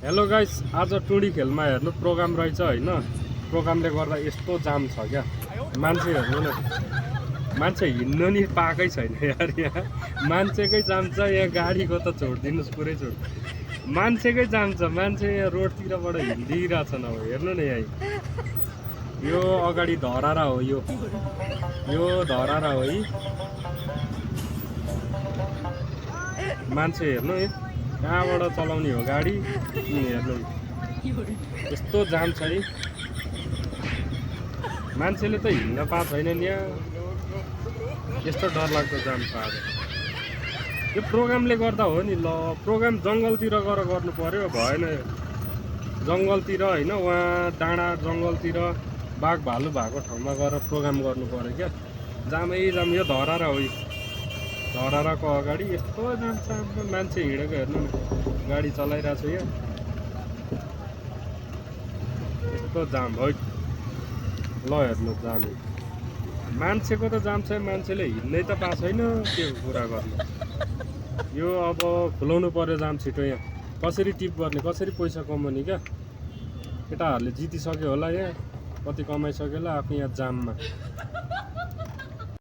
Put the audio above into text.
Hello guys, आज टुडी खेलमा हेर्नु प्रोग्राम रहेछ हैन। प्रोग्रामले गर्दा यस्तो जाम छ क्या। मान्छे हेर्नु न, मान्छे हिँड्नु नि पाएकै छैन यार। यहाँ मान्छेकै जाम छ। यहाँ गाडीको त छोडिदिनुहोस्, पुरै छोड। मान्छेकै जाम छ। मान्छे यहाँ रोडतिरबाट हिँडिरहेछन्। अब हेर्नु न, यहाँ यो अगाडि धरारा हो। यो धरारा हो है। मान्छे हेर्नु है, कहाँबाट चलाउने हो गाडी हेर्नु। यस्तो जाम छ है। मान्छेले त हिँड्न पाएको छैन नि यहाँ। यस्तो डरलाग्दो जाम छ आज। यो प्रोग्रामले गर्दा हो नि। ल, प्रोग्राम जङ्गलतिर गएर गर्नु पर्यो, भएन। जङ्गलतिर होइन, वहाँ डाँडा जङ्गलतिर बाघ भालु भएको ठाउँमा गएर प्रोग्राम गर्नु पर्यो क्या। जामै जाम। यो धरारा हो। धराराको अगाडि यस्तो जाम छ। मान्छे हिँडेको हेर्नु न, गाडी चलाइरहेको छु यहाँ। यस्तो जाम है। ल हेर्नु जाम। मान्छेको त जाम छ, मान्छेले हिँड्नै त पाएको छैन। के कुरा गर्नु। यो अब खुलाउनु पर्यो जाम छिटो। यहाँ कसरी टिप गर्ने, कसरी पैसा कमाउने क्या। केटाहरूले जितिसक्यो होला यहाँ, कति कमाइसक्यो होला आफ्नो यहाँ जाममा।